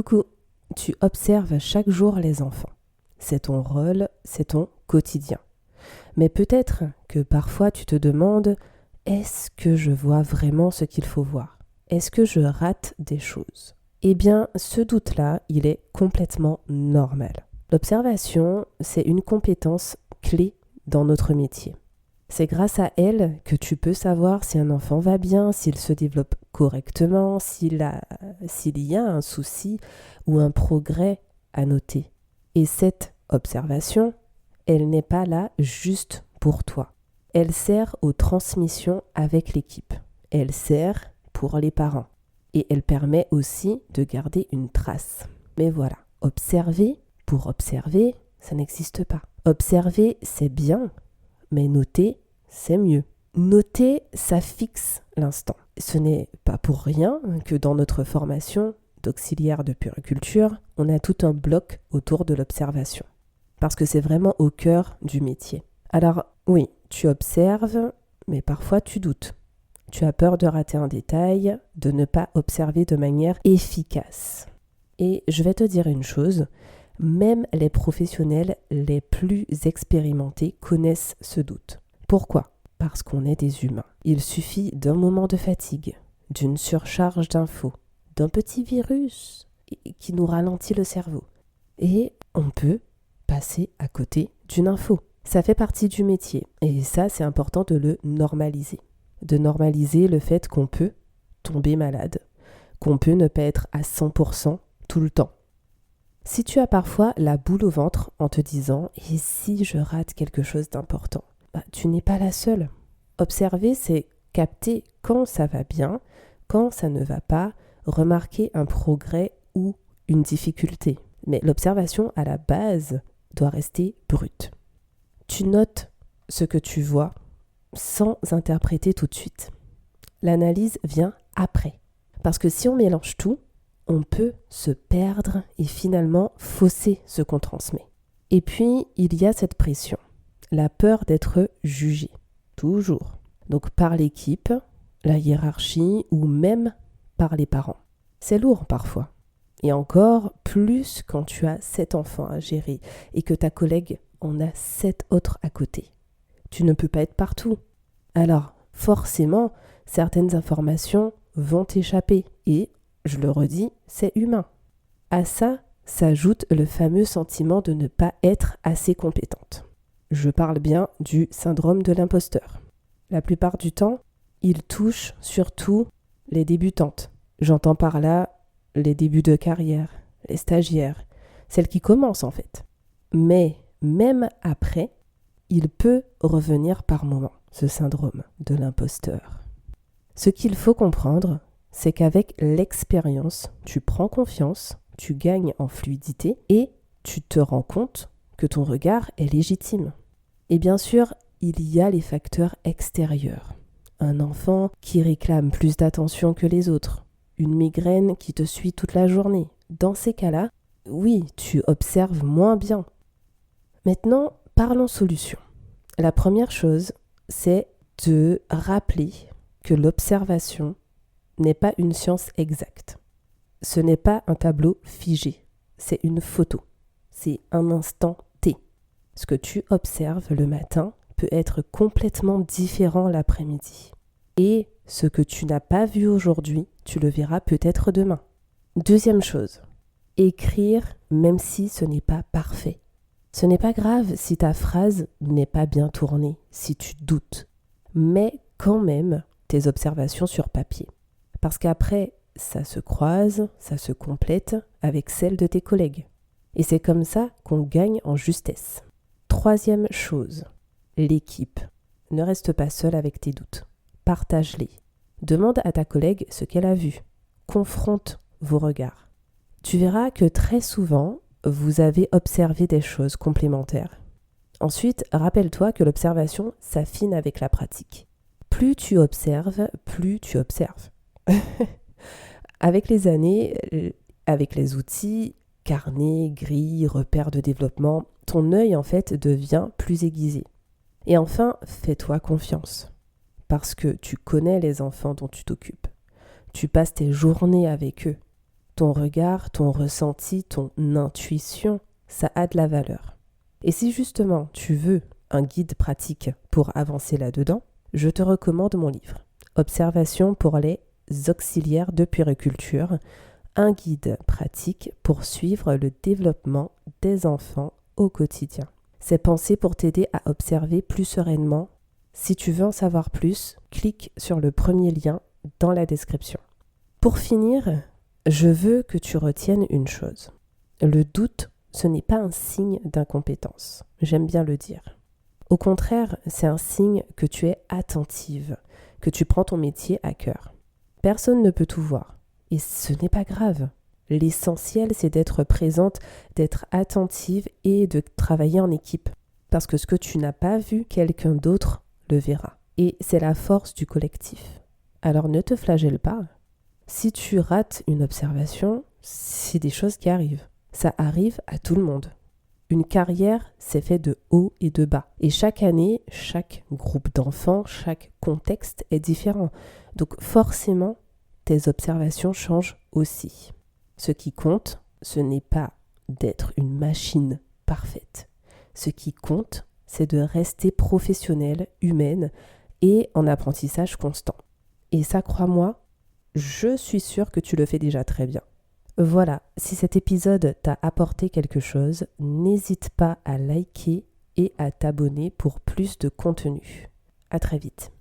Coucou, tu observes chaque jour les enfants. C'est ton rôle, c'est ton quotidien. Mais peut-être que parfois tu te demandes, est-ce que je vois vraiment ce qu'il faut voir? Est-ce que je rate des choses? Eh bien, ce doute-là, il est complètement normal. L'observation, c'est une compétence clé dans notre métier. C'est grâce à elle que tu peux savoir si un enfant va bien, s'il se développe correctement, s'il y a un souci ou un progrès à noter. Et cette observation, elle n'est pas là juste pour toi. Elle sert aux transmissions avec l'équipe. Elle sert pour les parents. Et elle permet aussi de garder une trace. Mais voilà, observer pour observer, ça n'existe pas. Observer, c'est bien, mais noter, c'est mieux. Noter, ça fixe l'instant. Ce n'est pas pour rien que dans notre formation d'auxiliaire de puériculture, on a tout un bloc autour de l'observation. Parce que c'est vraiment au cœur du métier. Alors oui, tu observes, mais parfois tu doutes. Tu as peur de rater un détail, de ne pas observer de manière efficace. Et je vais te dire une chose, même les professionnels les plus expérimentés connaissent ce doute. Pourquoi ? Parce qu'on est des humains. Il suffit d'un moment de fatigue, d'une surcharge d'infos, d'un petit virus qui nous ralentit le cerveau. Et on peut passer à côté d'une info. Ça fait partie du métier. Et ça, c'est important de le normaliser. De normaliser le fait qu'on peut tomber malade, qu'on peut ne pas être à 100% tout le temps. Si tu as parfois la boule au ventre en te disant « et si je rate quelque chose d'important ?» tu n'es pas la seule. Observer, c'est capter quand ça va bien, quand ça ne va pas, remarquer un progrès ou une difficulté. Mais l'observation, à la base, doit rester brute. Tu notes ce que tu vois sans interpréter tout de suite. L'analyse vient après. Parce que si on mélange tout, on peut se perdre et finalement fausser ce qu'on transmet. Et puis, il y a cette pression, la peur d'être jugé, toujours. Donc par l'équipe, la hiérarchie ou même par les parents. C'est lourd parfois. Et encore plus quand tu as 7 enfants à gérer et que ta collègue en a 7 autres à côté. Tu ne peux pas être partout. Alors, forcément, certaines informations vont t'échapper et je le redis, c'est humain. À ça s'ajoute le fameux sentiment de ne pas être assez compétente. Je parle bien du syndrome de l'imposteur. La plupart du temps, il touche surtout les débutantes. J'entends par là les débuts de carrière, les stagiaires, celles qui commencent en fait. Mais même après, il peut revenir par moments, ce syndrome de l'imposteur. Ce qu'il faut comprendre, c'est qu'avec l'expérience, tu prends confiance, tu gagnes en fluidité et tu te rends compte que ton regard est légitime. Et bien sûr, il y a les facteurs extérieurs. Un enfant qui réclame plus d'attention que les autres, une migraine qui te suit toute la journée. Dans ces cas-là, oui, tu observes moins bien. Maintenant, parlons solution. La première chose, c'est de rappeler que l'observation n'est pas une science exacte. Ce n'est pas un tableau figé, c'est une photo, c'est un instant T. Ce que tu observes le matin peut être complètement différent l'après-midi. Et ce que tu n'as pas vu aujourd'hui, tu le verras peut-être demain. Deuxième chose, écrire même si ce n'est pas parfait. Ce n'est pas grave si ta phrase n'est pas bien tournée, si tu doutes. Mets quand même tes observations sur papier. Parce qu'après, ça se croise, ça se complète avec celles de tes collègues. Et c'est comme ça qu'on gagne en justesse. Troisième chose, l'équipe. Ne reste pas seul avec tes doutes. Partage-les. Demande à ta collègue ce qu'elle a vu. Confronte vos regards. Tu verras que très souvent, vous avez observé des choses complémentaires. Ensuite, rappelle-toi que l'observation s'affine avec la pratique. Plus tu observes, plus tu observes. Avec les années, avec les outils, carnet, grille, repères de développement, ton œil en fait devient plus aiguisé. Et enfin, fais-toi confiance. Parce que tu connais les enfants dont tu t'occupes. Tu passes tes journées avec eux. ton regard, ton ressenti, ton intuition, ça a de la valeur. Et si justement tu veux un guide pratique pour avancer là-dedans, je te recommande mon livre « Observation pour les auxiliaires de puériculture », un guide pratique pour suivre le développement des enfants au quotidien. C'est pensé pour t'aider à observer plus sereinement. Si tu veux en savoir plus, clique sur le premier lien dans la description. Pour finir, je veux que tu retiennes une chose. Le doute, ce n'est pas un signe d'incompétence. J'aime bien le dire. Au contraire, c'est un signe que tu es attentive, que tu prends ton métier à cœur. Personne ne peut tout voir. Et ce n'est pas grave. L'essentiel, c'est d'être présente, d'être attentive et de travailler en équipe. Parce que ce que tu n'as pas vu, quelqu'un d'autre le verra. Et c'est la force du collectif. Alors ne te flagelle pas. Si tu rates une observation, c'est des choses qui arrivent. Ça arrive à tout le monde. Une carrière, c'est fait de hauts et de bas. Et chaque année, chaque groupe d'enfants, chaque contexte est différent. Donc forcément, tes observations changent aussi. Ce qui compte, ce n'est pas d'être une machine parfaite. Ce qui compte, c'est de rester professionnelle, humaine et en apprentissage constant. Et ça, crois-moi, je suis sûre que tu le fais déjà très bien. Voilà, si cet épisode t'a apporté quelque chose, n'hésite pas à liker et à t'abonner pour plus de contenu. À très vite.